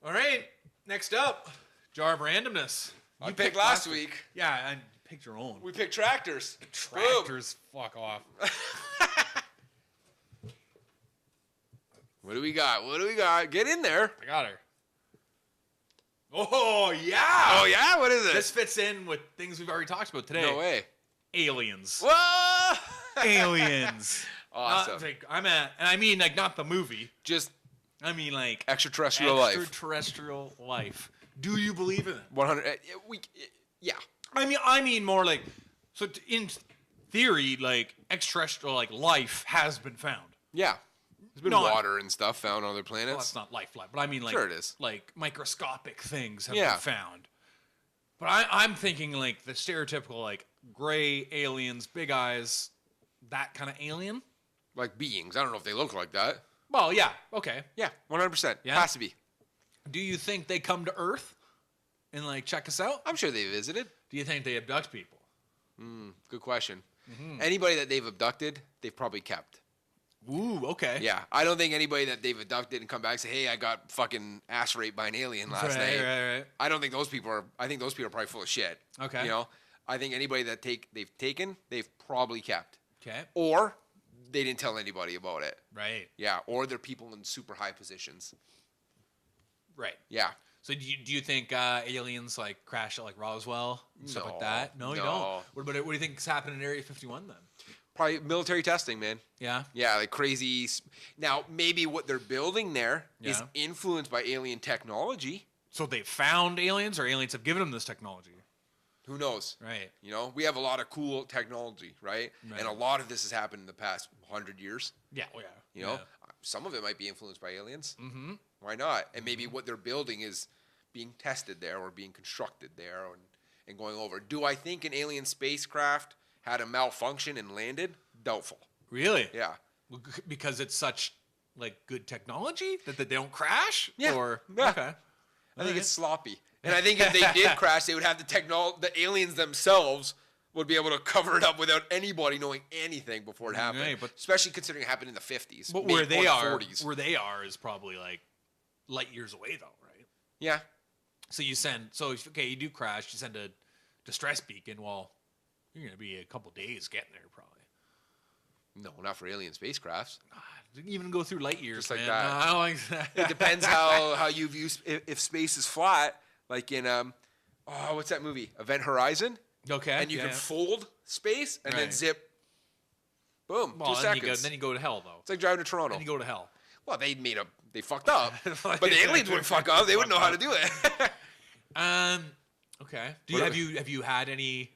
All right. Next up, jar of randomness. I picked last week. Yeah, I picked your own. We picked tractors. Tractors. Fuck off. What do we got? Get in there. I got her. Oh, yeah. Oh, yeah? What is it? This fits in with things we've already talked about today. No way. Aliens. Whoa! Aliens. Awesome. And I mean, like, not the movie. Just I mean, like, extraterrestrial life. Extraterrestrial life. Do you believe in it? 100. Yeah. I mean more like, so in theory, like, extraterrestrial, like, life has been found. Yeah. There's been water and stuff found on other planets. Well, that's not life, but I mean, like, sure it is. Like, microscopic things have been found. But I'm thinking, like, the stereotypical, like, gray aliens, big eyes, that kind of alien. Like beings. I don't know if they look like that. Well, yeah, okay. Yeah, 100%. Yeah? Has to be. Do you think they come to Earth and, like, check us out? I'm sure they visited. Do you think they abduct people? Good question. Mm-hmm. Anybody that they've abducted, they've probably kept. Ooh, okay. Yeah, I don't think anybody that they've abducted and come back and say, hey, I got fucking ass raped by an alien last night. Right. I don't think those people are, I think those people are probably full of shit. Okay. You know, I think anybody that they've taken, they've probably kept. Okay. Or they didn't tell anybody about it. Right. Yeah, or they're people in super high positions. Right. Yeah. So do you think aliens, like, crash at, like, Roswell and stuff like that? No, you don't? What do you think is happening in Area 51 then? Probably military testing, man. Yeah? Yeah, like crazy. Now, maybe what they're building there is influenced by alien technology. So they found aliens, or aliens have given them this technology? Who knows? Right. You know, we have a lot of cool technology, right? And a lot of this has happened in the past 100 years. Yeah, well, yeah. You know, some of it might be influenced by aliens. Mm-hmm. Why not? And maybe what they're building is being tested there or being constructed there and going over. Do I think an alien spacecraft had a malfunction and landed? Doubtful. Really? Yeah. Because it's such, like, good technology that they don't crash? Yeah. Or, yeah. Okay. I think it's sloppy. And I think if they did crash, they would have the aliens themselves would be able to cover it up without anybody knowing anything before it happened. Right, but especially considering it happened in the 50s. But where they are is probably, like, light years away, though, right? Yeah. So you you do crash, you send a distress beacon. Well, you're going to be a couple days getting there, probably. No, not for alien spacecrafts. Even go through light years, just like man. that. No, I don't like that. It depends how you view if space is flat, like in what's that movie? Event Horizon. Okay. And you can fold space and then zip. Boom. Well, 2 seconds. Then you go to hell, though. It's like driving to Toronto. Then you go to hell. Well, they fucked up, but the aliens wouldn't fuck up. They wouldn't know how to do it. Okay. Have you had any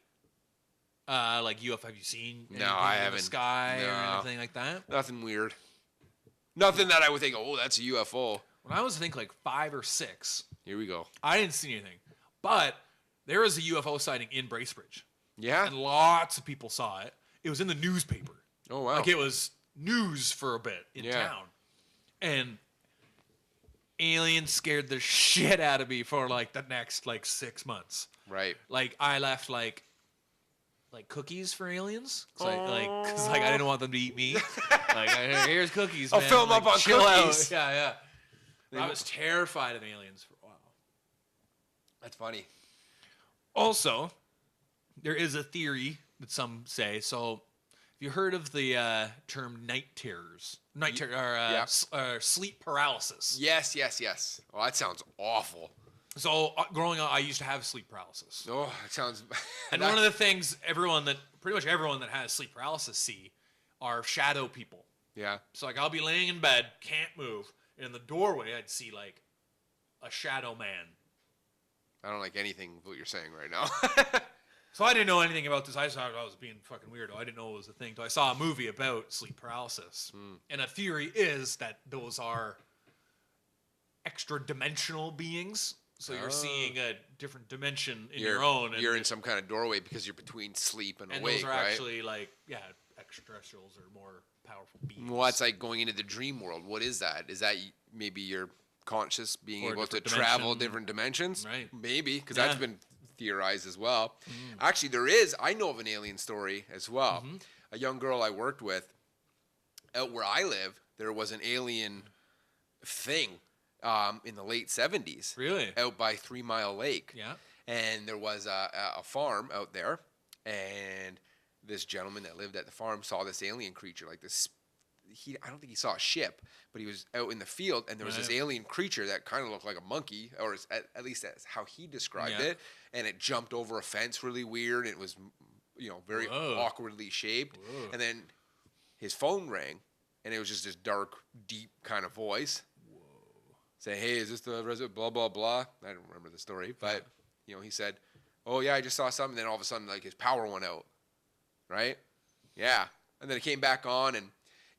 like UFO? Have you seen anything I in haven't. the sky or anything like that? Nothing weird. Nothing that I would think, oh, that's a UFO. When I was, I think, like 5 or 6. Here we go. I didn't see anything, but there was a UFO sighting in Bracebridge. Yeah. And lots of people saw it. It was in the newspaper. Oh wow. Like, it was news for a bit in town. And aliens scared the shit out of me for, like, the next, like, 6 months. Right. Like, I left, like cookies for aliens. Cause I didn't want them to eat me. Like, here's cookies, man. I'll fill them up on cookies. Out. Yeah. I was terrified of aliens for a while. That's funny. Also, there is a theory that some say. So, have you heard of the term night terrors? Sleep paralysis. Yes. Oh, that sounds awful. So, growing up, I used to have sleep paralysis. Oh, it sounds... And one of the things pretty much everyone that has sleep paralysis see are shadow people. Yeah. So, like, I'll be laying in bed, can't move, and in the doorway, I'd see, like, a shadow man. I don't like anything what you're saying right now. So I didn't know anything about this. I just thought I was being fucking weirdo. I didn't know it was a thing. So I saw a movie about sleep paralysis. And a theory is that those are extra-dimensional beings. So you're seeing a different dimension in your own. You're in some kind of doorway because you're between sleep and awake, right? And those are actually, like, extraterrestrials are more powerful beings. Well, it's like going into the dream world. What is that? Is that maybe your conscious being able to travel different dimensions? Right. Maybe, because that's been theorized as well. Actually, I know of an alien story as well. A young girl I worked with, out where I live, there was an alien thing. in the late 70s. Really? Out by 3 Mile Lake. Yeah. And there was a farm out there, and this gentleman that lived at the farm saw this alien creature, like this. I don't think he saw a ship, but he was out in the field, and there was this alien creature that kind of looked like a monkey, or at least that's how he described it. And it jumped over a fence really weird. And it was, very awkwardly shaped. Whoa. And then his phone rang, and it was just this dark, deep kind of voice. Say, hey, is this the resident? Blah blah blah. I don't remember the story, but he said, "Oh yeah, I just saw something." Then all of a sudden, like his power went out, right? Yeah, and then it came back on, and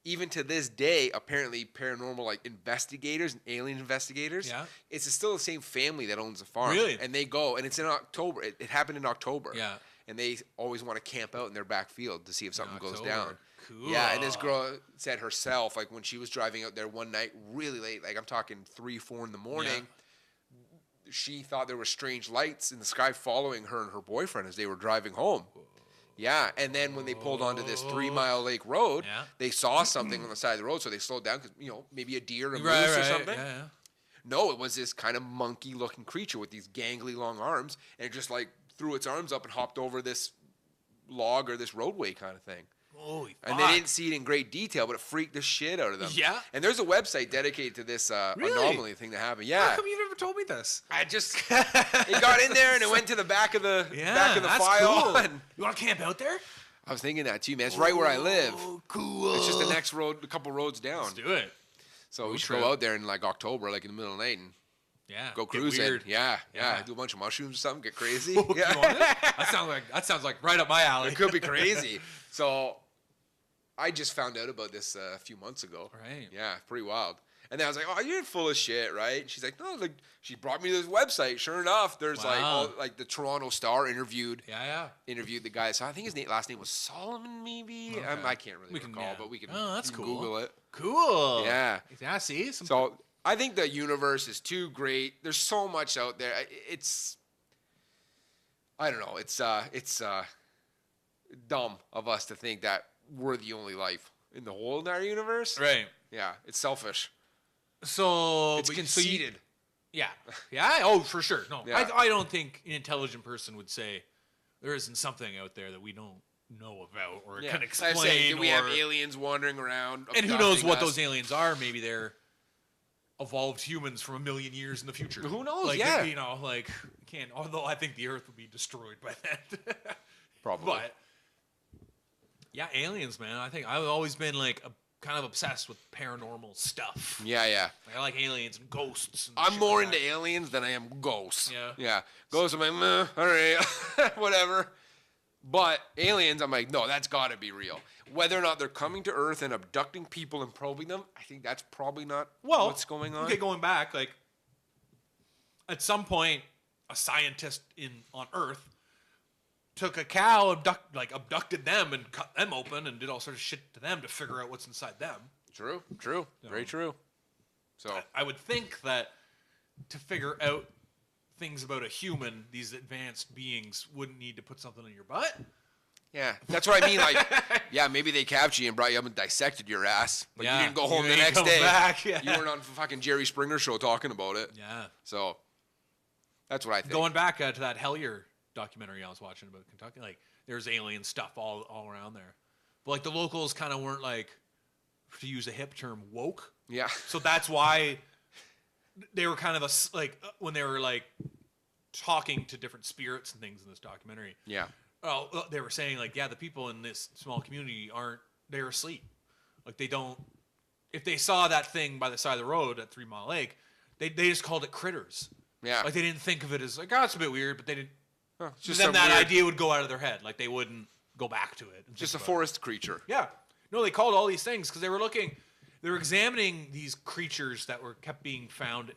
even to this day, apparently paranormal like investigators and alien investigators, it's still the same family that owns the farm. Really? And they go, and it's in October. It happened in October. Yeah. And they always want to camp out in their back field to see if something goes down. Cool. Yeah, and this girl said herself, like when she was driving out there one night really late, like I'm talking 3, 4 in the morning, she thought there were strange lights in the sky following her and her boyfriend as they were driving home. Yeah, and then when they pulled onto this 3 Mile Lake road, they saw something on the side of the road, so they slowed down because, maybe a deer, a moose or something. Yeah. No, it was this kind of monkey-looking creature with these gangly long arms, and it just like threw its arms up and hopped over this log or this roadway kind of thing. Holy and fuck. they didn't see it in great detail, but it freaked the shit out of them. Yeah. And there's a website dedicated to this anomaly thing that happened. Yeah. How come you never told me this? I just it got in there and it went to the back of the file. Cool. And you want to camp out there? I was thinking that too, man. It's right where I live. Cool. It's just the next road, a couple roads down. Let's do it. So we should go out there in like October, like in the middle of the night, and go cruising. Weird. Yeah. Do a bunch of mushrooms or something. Get crazy. You want it? That sounds like right up my alley. It could be crazy. So I just found out about this a few months ago. Right. Yeah, pretty wild. And then I was like, "Oh, you're full of shit, right?" And she's like, "No, like she brought me to this website. Sure enough, there's like the Toronto Star interviewed the guy. So I think his last name was Solomon, maybe. Okay. I can't really recall, but we can. Oh, that's cool. Google it. Cool. Yeah. Yeah. See. So I think the universe is too great. There's so much out there. It's. I don't know. It's dumb of us to think that we're the only life in the whole entire universe. Right. Yeah. It's selfish. So it's conceited. Yeah. Oh, for sure. No, Yeah. I don't think an intelligent person would say there isn't something out there that we don't know about or can explain. Do we have aliens wandering around? And who knows what those aliens are? Maybe they're evolved humans from 1 million years in the future. Who knows? Like, can't. Although I think the Earth would be destroyed by then. Probably. But yeah, aliens, man. I think I've always been like kind of obsessed with paranormal stuff. Yeah. Like, I like aliens and ghosts. And I'm more into aliens than I am ghosts. Yeah. Ghosts, I'm like, meh, all right, whatever. But aliens, I'm like, no, that's got to be real. Whether or not they're coming to Earth and abducting people and probing them, I think that's probably not what's going on. Okay, going back, like at some point, a scientist on Earth took a cow, abducted them and cut them open and did all sorts of shit to them to figure out what's inside them. True. Very true. So I would think that to figure out things about a human, these advanced beings wouldn't need to put something in your butt. Yeah, that's what I mean. Like, yeah, maybe they captured you and brought you up and dissected your ass, but you didn't go home the next day. Back, You weren't on fucking Jerry Springer show talking about it. Yeah. So that's what I think. Going back to that Hellier documentary I was watching about Kentucky, like there's alien stuff all around there, but like the locals kind of weren't like, to use a hip term, woke. Yeah. So that's why they were kind of when they were like talking to different spirits and things in this documentary. Yeah. Well, they were saying like, the people in this small community they're asleep. Like they don't, if they saw that thing by the side of the road at 3 Mile Lake, they just called it critters. Yeah. Like they didn't think of it as like, it's a bit weird, but they didn't. Just then that idea would go out of their head. Like they wouldn't go back to it. Just a forest creature. Yeah. No, they called all these things because they were examining these creatures that kept being found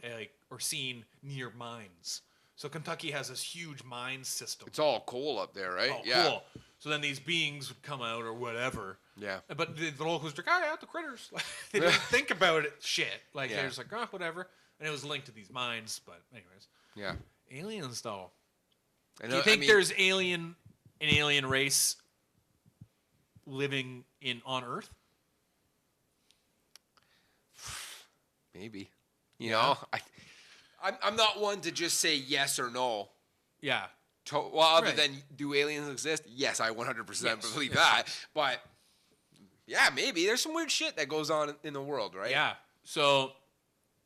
or seen near mines. So Kentucky has this huge mine system. It's all coal up there, right? Oh, cool. So then these beings would come out or whatever. Yeah. But the locals were like, the critters. They didn't think about it shit. Like they're just like, whatever. And it was linked to these mines. But anyways. Yeah. Aliens though. Do you think there's an alien race living on Earth? Maybe. You know, I'm not one to just say yes or no. Yeah. Well, other than do aliens exist? Yes, I 100% believe that. But yeah, maybe there's some weird shit that goes on in the world, right? Yeah. So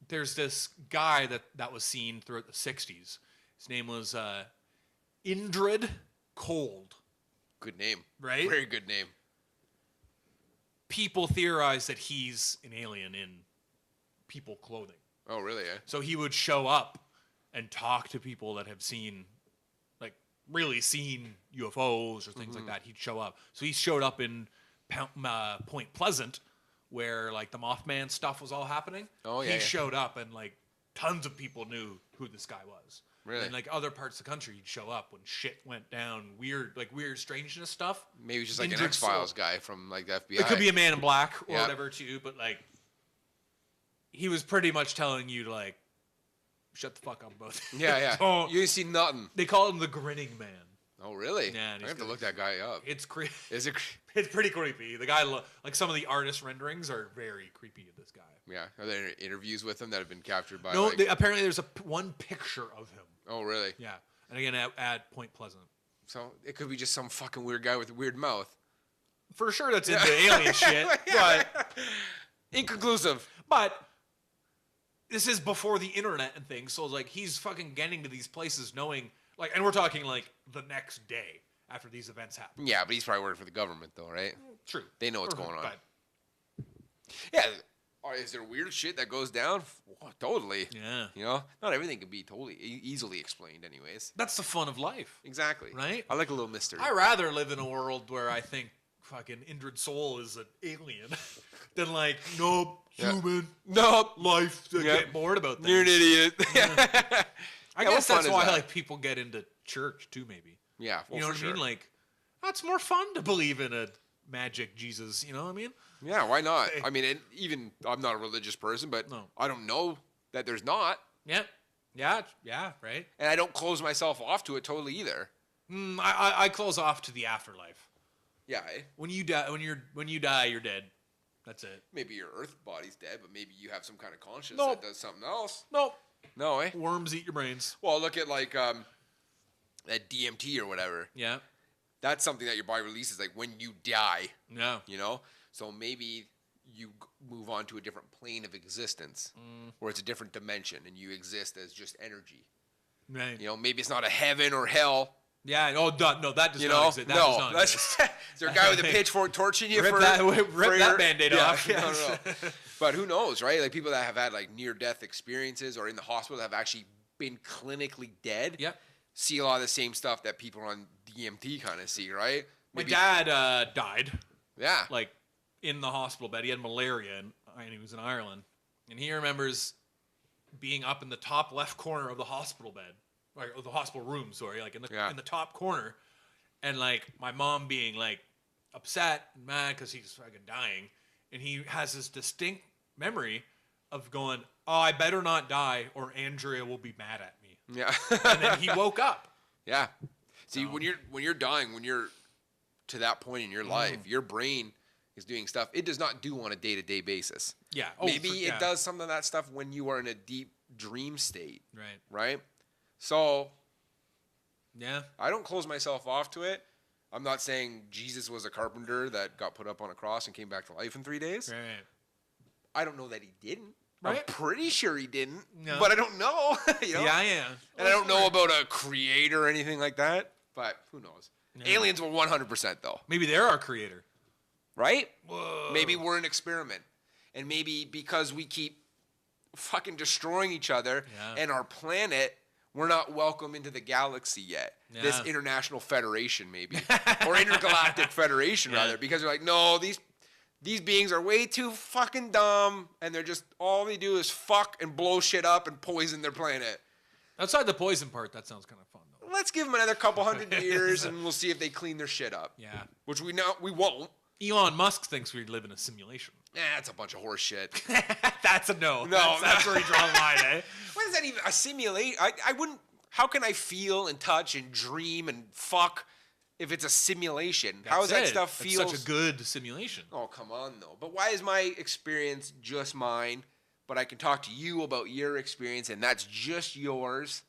there's this guy that was seen throughout the 60s. His name was Indrid Cold. Good name. Right? Very good name. People theorize that he's an alien in people clothing. Oh, really? Eh? So he would show up and talk to people that have seen, like, really seen UFOs or things like that. He'd show up. So he showed up in Point Pleasant, where, like, the Mothman stuff was all happening. Oh, yeah. He showed up, and, like, tons of people knew who this guy was. Really? And, like, other parts of the country, he'd show up when shit went down, weird strangeness stuff. Maybe just like an Indrid X-Files Soul. guy from, like, the FBI. It could be a Man in Black or whatever, too, but, like, he was pretty much telling you to, like, shut the fuck up about it. Yeah. Don't. You didn't see nothing. They call him the Grinning Man. Oh, really? Yeah, I have to look that guy up. It's creepy. Is it? It's pretty creepy. The guy, like, some of the artist renderings are very creepy of this guy. Yeah. Are there interviews with him that have been captured by? No, like... apparently there's one picture of him. Oh, really? Yeah, and again at Point Pleasant. So it could be just some fucking weird guy with a weird mouth. For sure, that's into alien shit. But inconclusive. But this is before the internet and things, so like he's fucking getting to these places knowing, like, and we're talking like the next day after these events happen. Yeah, but he's probably working for the government though, right? True. They know what's going on. But, yeah. Is there weird shit that goes down? Oh, totally. yeah. You know, not everything can be totally easily explained, anyways. That's the fun of life. Exactly. Right? I like a little mystery. I'd rather live in a world where I think fucking Indrid Soul is an alien than like, nope, human, nope, life, to get bored about things. You're an idiot. I guess that's why like people get into church too, maybe. Yeah, well, you know what I mean? Like, that's more fun to believe in a magic Jesus. You know what I mean? Yeah, why not? I mean, even I'm not a religious person, but I don't know that there's not. Yeah, right. And I don't close myself off to it totally either. I close off to the afterlife. Yeah. When you die, when you die, you're dead. That's it. Maybe your earth body's dead, but maybe you have some kind of conscience Nope. that does something else. Nope. No, eh? Worms eat your brains. Well, look at like that DMT or whatever. Yeah. That's something that your body releases like when you die. Yeah. You know? So maybe you move on to a different plane of existence where it's a different dimension and you exist as just energy. Right. You know, maybe it's not a heaven or hell. Yeah. Oh, no, that does not exist. That does not exist. Is there a guy with a pitchfork torching you rip for that Band-Aid off? No. But who knows, right? Like people that have had like near-death experiences or in the hospital that have actually been clinically dead. Yep. See a lot of the same stuff that people on DMT kind of see, right? Maybe. My dad died. Yeah. Like in the hospital bed. He had malaria and he was in Ireland. And he remembers being up in the top left corner of the hospital bed. Or the hospital room, sorry. Like in the top corner. And like my mom being like upset and mad because he's fucking dying. And he has this distinct memory of going, oh, I better not die or Andrea will be mad at me. Yeah. And then he woke up. Yeah. See, when you're dying, when you're to that point in your life, your brain is doing stuff it does not do on a day-to-day basis. Yeah. Maybe it does some of that stuff when you are in a deep dream state. Right. Right? So, yeah. I don't close myself off to it. I'm not saying Jesus was a carpenter that got put up on a cross and came back to life in 3 days. Right. I don't know that he didn't. Right. I'm pretty sure he didn't, no. but I don't know. You know? Yeah. And I don't know about a creator or anything like that, but who knows? Yeah. Aliens were 100% though. Maybe they're our creator. Right? Whoa. Maybe we're an experiment. And maybe because we keep fucking destroying each other and our planet, we're not welcome into the galaxy yet. Yeah. This international federation, maybe. Or intergalactic federation, rather. Because they're like, no, these beings are way too fucking dumb. And they're just, all they do is fuck and blow shit up and poison their planet. Outside the poison part, that sounds kind of fun, though. Let's give them another couple hundred years and we'll see if they clean their shit up. Yeah. Which we know we won't. Elon Musk thinks we live in a simulation. That's a bunch of horse shit. That's a no. No, that's where he draws the line, eh? What is that even? A simulation? I wouldn't. How can I feel and touch and dream and fuck if it's a simulation? How does that stuff feel? It's such a good simulation. Oh, come on, though. But why is my experience just mine? but I can talk to you about your experience, and that's just yours.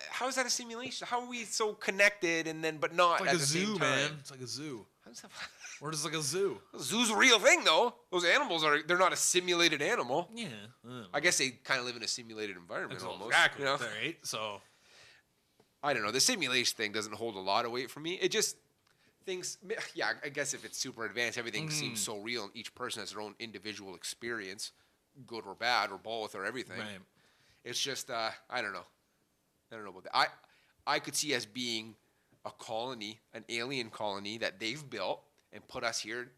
How is that a simulation? How are we so connected and then but not It's like at a the zoo, same time? man. It's like a zoo. How's that? We're just like a zoo. A zoo's a real thing, though. Those animals they're not a simulated animal. Yeah. I guess they kind of live in a simulated environment almost. Exactly. You know? Right. So. I don't know. The simulation thing doesn't hold a lot of weight for me. It just things. Yeah, I guess if it's super advanced, everything seems so real, and each person has their own individual experience, good or bad or both or everything. Right. It's just I don't know. I don't know about that. I could see us being a colony, an alien colony that they've built and put us here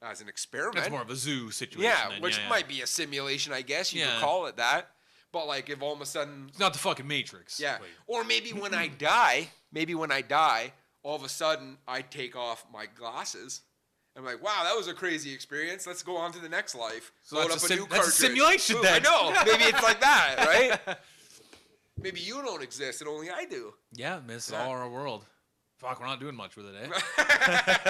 as an experiment. That's more of a zoo situation. Yeah, then. which might be a simulation, I guess you could Yeah. call it that. But like, if all of a sudden, It's not the fucking Matrix. yeah, Wait. or maybe when I die, all of a sudden I take off my glasses. I'm like, wow, that was a crazy experience. Let's go on to the next life. So Load that's up a a new that's a cartridge. simulation Boom. then. I know. Maybe it's like that, right? Maybe you don't exist and only I do. Yeah, this is Yeah. all our world. Fuck, we're not doing much with it, eh?